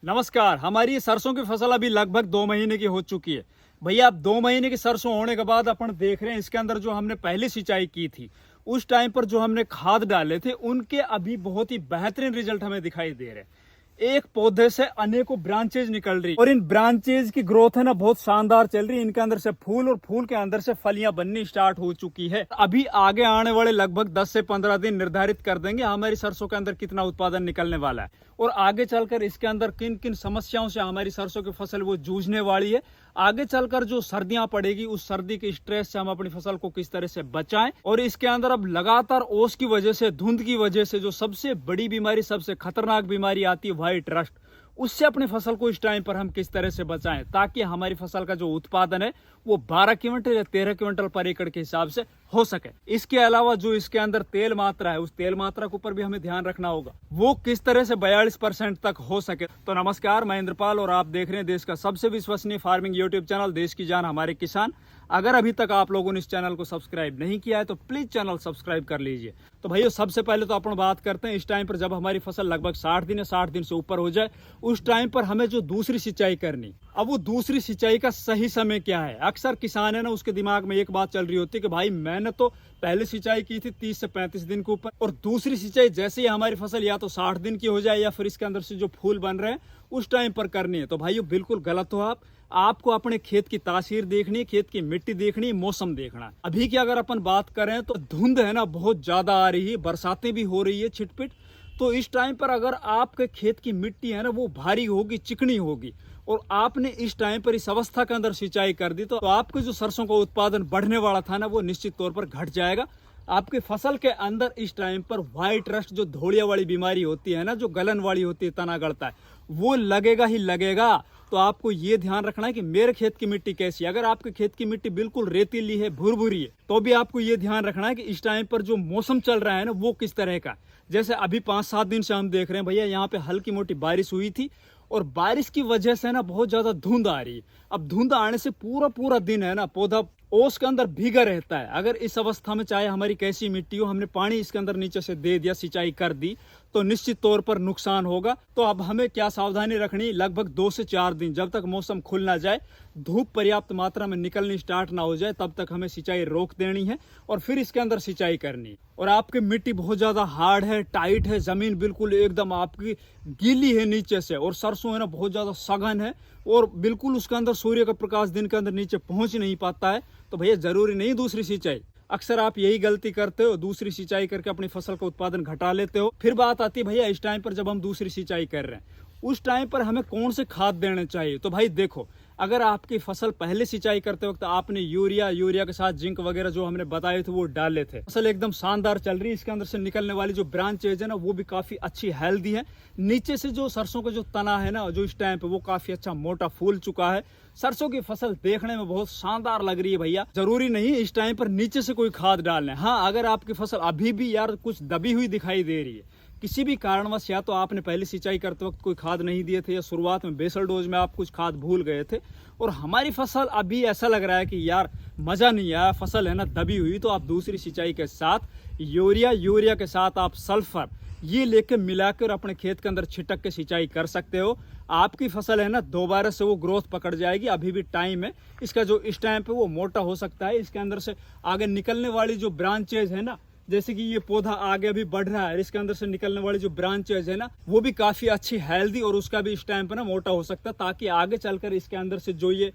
नमस्कार। हमारी ये सरसों की फसल अभी लगभग 2 महीने की हो चुकी है। भैया अब 2 महीने की सरसों होने के बाद अपन देख रहे हैं इसके अंदर जो हमने पहले सिंचाई की थी उस टाइम पर जो हमने खाद डाले थे उनके अभी बहुत ही बेहतरीन रिजल्ट हमें दिखाई दे रहे हैं। एक पौधे से अनेकों ब्रांचेज निकल रही और इन ब्रांचेज की ग्रोथ है ना बहुत शानदार चल रही है। इनके अंदर से फूल और फूल के अंदर से फलियां बननी स्टार्ट हो चुकी है। अभी आगे आने वाले लगभग 10 से 15 दिन निर्धारित कर देंगे हमारी सरसों के अंदर कितना उत्पादन निकलने वाला है और आगे चलकर इसके अंदर किन किन समस्याओं से हमारी सरसों की फसल वो जूझने वाली है। आगे चलकर जो सर्दियां पड़ेगी उस सर्दी के स्ट्रेस से हम अपनी फसल को किस तरह से बचाएं और इसके अंदर अब लगातार ओस की वजह से, धुंध की वजह से जो सबसे बड़ी बीमारी, सबसे खतरनाक बीमारी आती है व्हाइट रस्ट, उससे अपनी फसल को इस टाइम पर हम किस तरह से बचाएं ताकि हमारी फसल का जो उत्पादन है वो 12 क्विंटल या 13 क्विंटल पर एकड़ के हिसाब से हो सके। इसके अलावा जो इसके अंदर तेल मात्रा है उस तेल मात्रा के ऊपर भी हमें ध्यान रखना होगा, वो किस तरह से 42% तक हो सके। तो नमस्कार, मैं इंद्रपाल और आप देख रहे हैं देश का सबसे विश्वसनीय फार्मिंग यूट्यूब चैनल देश की जान हमारे किसान। अगर अभी तक आप लोगों ने इस चैनल को सब्सक्राइब नहीं किया है तो प्लीज चैनल सब्सक्राइब कर लीजिए। तो भैया सबसे पहले तो अपन बात करते हैं इस टाइम पर जब हमारी फसल लगभग 60 दिन या 60 दिन से ऊपर हो जाए उस टाइम पर हमें जो दूसरी सिंचाई करनी, अब वो दूसरी सिंचाई का सही समय क्या है। अक्सर किसान है ना उसके दिमाग में एक बात चल रही होती है कि भाई मैंने तो पहले सिंचाई की थी 30 से 35 दिन के ऊपर और दूसरी सिंचाई जैसे ही हमारी फसल या तो 60 दिन की हो जाए या फिर इसके अंदर से जो फूल बन रहे हैं उस टाइम पर करनी है। तो भाइयों बिल्कुल गलत हो आपको अपने खेत की तासीर देखनी है, खेत की मिट्टी देखनी है, मौसम देखना है। अभी की अगर अपन बात करें तो धुंध है ना बहुत ज्यादा आ रही है, बरसातें भी हो रही है छिटपिट। तो इस टाइम पर अगर आपके खेत की मिट्टी है ना वो भारी होगी, चिकनी होगी और आपने इस टाइम पर इस अवस्था के अंदर सिंचाई कर दी तो आपके जो सरसों का उत्पादन बढ़ने वाला था ना वो निश्चित तौर पर घट जाएगा। आपकी फसल के अंदर इस टाइम पर व्हाइट रस्ट जो धोलिया वाली बीमारी होती है ना, जो गलन वाली होती है, तना गलता है, वो लगेगा ही लगेगा। तो आपको ये ध्यान रखना है कि मेरे खेत की मिट्टी कैसी है। अगर आपके खेत की मिट्टी बिल्कुल रेतीली है, भुरभुरी है, तो भी आपको ये ध्यान रखना है कि इस टाइम पर जो मौसम चल रहा है ना वो किस तरह का। जैसे अभी 5-7 दिन से हम देख रहे हैं भैया यहाँ पे हल्की मोटी बारिश हुई थी और बारिश की वजह से ना बहुत ज्यादा धुंध आ रही है। अब धुंध आने से पूरा पूरा दिन है ना पौधा ओस के अंदर भीगा रहता है। अगर इस अवस्था में चाहे हमारी कैसी मिट्टी हो, हमने पानी इसके अंदर नीचे से दे दिया, सिंचाई कर दी, तो निश्चित तौर पर नुकसान होगा। तो अब हमें क्या सावधानी रखनी, लगभग 2 से 4 दिन जब तक मौसम खुल ना जाए, धूप पर्याप्त मात्रा में निकलनी स्टार्ट ना हो जाए, तब तक हमें सिंचाई रोक देनी है और फिर इसके अंदर सिंचाई करनी है। और आपकी मिट्टी बहुत ज्यादा हार्ड है, टाइट है, जमीन बिल्कुल एकदम आपकी गीली है नीचे से और सरसों है ना बहुत ज्यादा सघन है और बिल्कुल उसके अंदर सूर्य का प्रकाश दिन के अंदर नीचे पहुंच नहीं पाता है। तो भैया जरूरी नहीं दूसरी सिंचाई। अक्सर आप यही गलती करते हो, दूसरी सिंचाई करके अपनी फसल का उत्पादन घटा लेते हो। फिर बात आती है भैया इस टाइम पर जब हम दूसरी सिंचाई कर रहे हैं उस टाइम पर हमें कौन से खाद देने चाहिए। तो भाई देखो, अगर आपकी फसल पहले सिंचाई करते वक्त आपने यूरिया के साथ जिंक वगैरह जो हमने बताए थे वो डाले थे, फसल एकदम शानदार चल रही है। इसके अंदर से निकलने वाली जो ब्रांचेज है ना वो भी काफी अच्छी हेल्दी है। नीचे से जो सरसों का जो तना है ना जो इस टाइम पे वो काफी अच्छा मोटा फूल चुका है। सरसों की फसल देखने में बहुत शानदार लग रही है भैया। जरूरी नहीं इस टाइम पर नीचे से कोई खाद डालना है। हाँ, अगर आपकी फसल अभी भी यार कुछ दबी हुई दिखाई दे रही है किसी भी कारणवश, या तो आपने पहले सिंचाई करते वक्त कोई खाद नहीं दिए थे या शुरुआत में बेसल डोज में आप कुछ खाद भूल गए थे और हमारी फसल अभी ऐसा लग रहा है कि यार मजा नहीं आया, फसल है ना दबी हुई, तो आप दूसरी सिंचाई के साथ यूरिया के साथ आप सल्फर ये लेके मिलाकर अपने खेत के अंदर छिटक के सिंचाई कर सकते हो। आपकी फसल है ना दोबारा से वो ग्रोथ पकड़ जाएगी। अभी भी टाइम है इसका, जो इस टाइम पे वो मोटा हो सकता है। इसके अंदर से आगे निकलने वाली जो ब्रांचेज है ना, जैसे कि ये पौधा आगे भी बढ़ रहा है, इसके अंदर से निकलने वाली जो ब्रांचेज है ना वो भी काफी अच्छी हेल्दी और उसका भी इस टाइम पे ना मोटा हो सकता है, ताकि आगे चलकर इसके अंदर से जो ये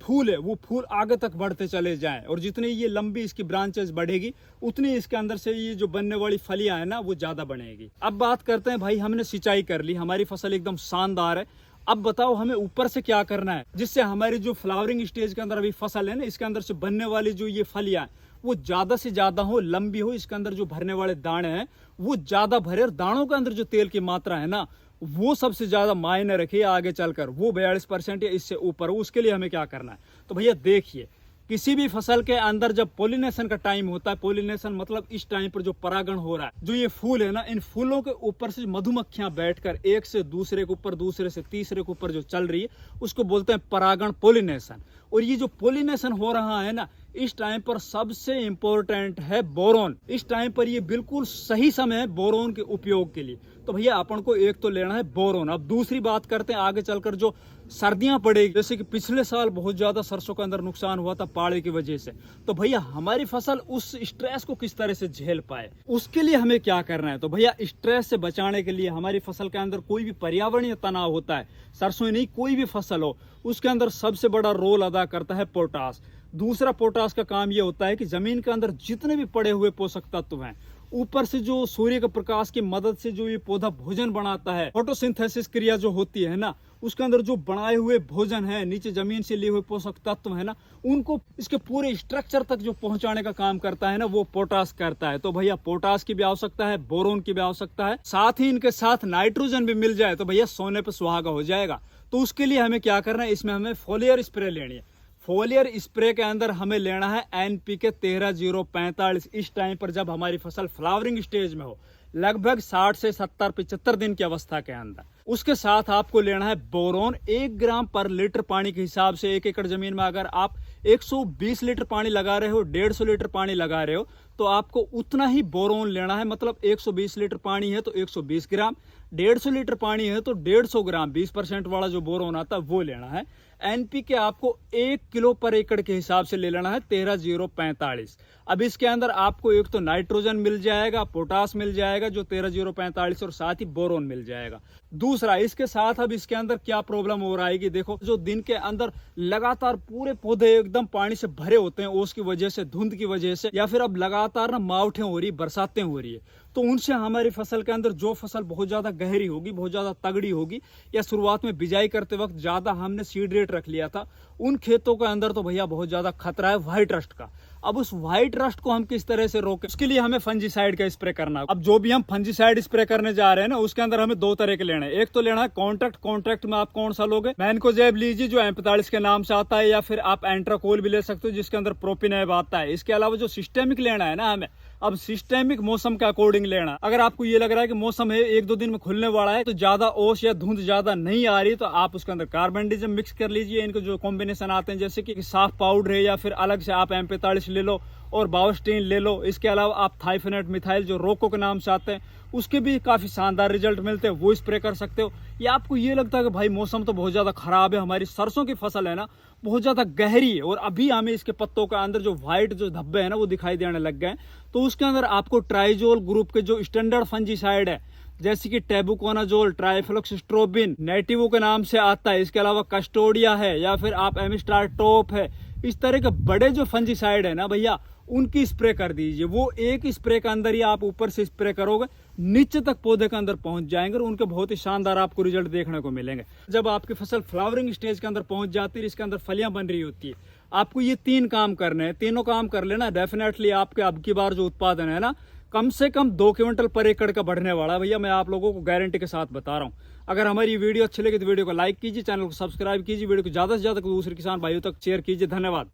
फूल है वो फूल आगे तक बढ़ते चले जाएं और जितनी ये लंबी इसकी ब्रांचेस बढ़ेगी उतनी इसके अंदर से ये जो बनने वाली फलियां है ना वो ज्यादा बनेगी। अब बात करते हैं भाई, हमने सिंचाई कर ली, हमारी फसल एकदम शानदार है। अब बताओ हमें ऊपर से क्या करना है जिससे हमारी जो फ्लावरिंग स्टेज के अंदर अभी फसल है ना इसके अंदर से बनने वाली जो ये फलियां वो ज्यादा से ज्यादा हो, लंबी हो, इसके अंदर जो भरने वाले दाने हैं वो ज्यादा भरे और दानों के अंदर जो तेल की मात्रा है ना वो सबसे ज्यादा मायने रखे आगे चलकर, वो 42% या इससे ऊपर हो। उसके लिए हमें क्या करना है, तो भैया देखिए, किसी भी फसल के अंदर जब पोलिनेशन का टाइम होता है, पोलिनेशन मतलब इस टाइम पर जो परागण हो रहा है, जो ये फूल है ना, इन फूलों के ऊपर से मधुमक्खियां बैठकर एक से दूसरे के ऊपर, दूसरे से तीसरे के ऊपर जो चल रही है उसको बोलते हैं परागण, पोलिनेशन। और ये जो पोलिनेशन हो रहा है ना इस टाइम पर सबसे इम्पोर्टेंट है बोरोन। इस टाइम पर ये बिल्कुल सही समय है बोरोन के उपयोग के लिए। तो भैया अपन को एक तो लेना है बोरोन। अब दूसरी बात करते हैं आगे चलकर जो सर्दियां पड़ेगी, जैसे कि पिछले साल बहुत ज्यादा सरसों के अंदर नुकसान हुआ था पाड़े की वजह से। तो भैया हमारी फसल उस स्ट्रेस को किस तरह से झेल पाए, उसके लिए हमें क्या करना है। तो भैया स्ट्रेस से बचाने के लिए हमारी फसल के अंदर कोई भी पर्यावरणीय तनाव होता है, सरसों ही नहीं कोई भी फसल हो, उसके अंदर सबसे बड़ा रोल अदा करता है पोटास। दूसरा पोटास का काम यह होता है कि जमीन के अंदर जितने भी पड़े हुए पोषक तत्व हैं, ऊपर से जो सूर्य के प्रकाश की मदद से जो ये पौधा भोजन बनाता है, फोटोसिंथेसिस क्रिया जो होती है ना, उसके अंदर जो बनाए हुए भोजन है, नीचे जमीन से लिए हुए पोषक तत्व है ना, उनको इसके पूरे स्ट्रक्चर तक जो पहुंचाने का काम करता है ना, वो पोटास करता है। तो भैया पोटास की भी आवश्यकता है, बोरोन की भी आवश्यकता है, साथ ही इनके साथ नाइट्रोजन भी मिल जाए तो भैया सोने पे सुहागा हो जाएगा। तो उसके लिए हमें क्या करना है, इसमें हमें फोलियर स्प्रे लेनी है। फोलियर स्प्रे के अंदर हमें लेना है NPK 13-0-45। इस टाइम पर जब हमारी फसल फ्लावरिंग स्टेज में हो, लगभग 60 से 70-75 दिन की अवस्था के अंदर। उसके साथ आपको लेना है बोरोन 1 ग्राम पर लीटर पानी के हिसाब से। 1 एकड़ जमीन में अगर आप 120 लीटर पानी लगा रहे हो, 150 लीटर पानी लगा रहे हो, तो आपको उतना ही बोरोन लेना है। मतलब 120 लीटर पानी है तो 120 ग्राम, 150 लीटर पानी है तो 150 ग्राम, 20% वाला जो बोरोन आता है वो लेना है। NPK आपको 1 किलो पर एकड़ के हिसाब से ले लेना है 13-0-45। अब इसके अंदर आपको एक तो नाइट्रोजन मिल जाएगा, पोटास मिल जाएगा जो 13-0-45, और साथ ही बोरोन मिल जाएगा। दूसरा इसके साथ अब इसके अंदर क्या प्रॉब्लम हो रहा है कि देखो, जो दिन के अंदर लगातार पूरे पौधे एकदम पानी से भरे होते हैं, ओस की वजह से, धुंध की वजह से, या फिर अब लगातार ना मावठें हो रही, बरसातें हो रही है, तो उनसे हमारी फसल के अंदर जो फसल बहुत ज्यादा गहरी होगी, बहुत ज्यादा तगड़ी होगी, या शुरुआत में बिजाई करते वक्त ज्यादा हमने सीड रेट रख लिया था, उन खेतों के अंदर तो भैया बहुत ज्यादा खतरा है व्हाइट रस्ट का। अब उस व्हाइट रस्ट को हम किस तरह से रोकें, उसके लिए हमें फंजीसाइड का स्प्रे करना है। अब जो भी हम फंजीसाइड स्प्रे करने जा रहे हैं ना, उसके अंदर हमें 2 तरह के लेने हैं। एक तो लेना है कॉन्ट्रैक्ट में आप कौन सा लोगे, मैनकोजेब लीजिए जो M45 के नाम से आता है, या फिर आप एंट्राकोल भी ले सकते हो जिसके अंदर प्रोपिनेब आता है। इसके अलावा जो सिस्टेमिक लेना है ना हमें, अब सिस्टेमिक मौसम के अकॉर्डिंग लेना। अगर आपको ये लग रहा है कि मौसम है 1-2 दिन में खुलने वाला है, तो ज्यादा ओस या धुंध ज्यादा नहीं आ रही, तो आप उसके अंदर कार्बेंडिजम मिक्स कर लीजिए। इनके जो कॉम्बिनेशन आते हैं जैसे कि साफ पाउडर है, या फिर अलग से आप M45 ले लो और बायोस्टीन ले लो। इसके अलावा आप थाइफेनेट मिथाइल जो रोको के नाम से आते हैं, उसके भी काफी शानदार रिजल्ट मिलते हैं, वो स्प्रे कर सकते हो। या आपको ये लगता है कि भाई मौसम तो बहुत ज्यादा खराब है, हमारी सरसों की फसल है ना बहुत ज्यादा गहरी है, और अभी हमें इसके पत्तों के अंदर जो व्हाइट जो धब्बे हैं ना वो दिखाई देने लग गए, तो उसके अंदर आपको ट्राइजोल ग्रुप के जो स्टैंडर्ड फंजीसाइड है, जैसे कि टेबुकोनाजोल, ट्राइफ्लोक्सिस्ट्रोबिन नेटिवो के नाम से आता है, इसके अलावा कस्टोडिया है, या फिर आप एमिस्टार टॉप है, इस तरह के बड़े जो फंजीसाइड है ना भैया, उनकी स्प्रे कर दीजिए। वो एक स्प्रे के अंदर ही आप ऊपर से स्प्रे करोगे, नीचे तक पौधे के अंदर पहुंच जाएंगे, और उनके बहुत ही शानदार आपको रिजल्ट देखने को मिलेंगे। जब आपकी फसल फ्लावरिंग स्टेज के अंदर पहुंच जाती है, इसके अंदर फलियां बन रही होती है, आपको ये 3 काम करने हैं। तीनों काम कर लेना, डेफिनेटली आपके अब की बार जो उत्पादन है ना, कम से कम 2 क्विंटल पर एकड़ का बढ़ने वाला है भैया, मैं आप लोगों को गारंटी के साथ बता रहा हूँ। अगर हमारी वीडियो अच्छी लगी तो वीडियो को लाइक कीजिए, चैनल को सब्सक्राइब कीजिए, वीडियो को ज्यादा से ज्यादा दूसरे किसान भाइयों तक शेयर कीजिए। धन्यवाद।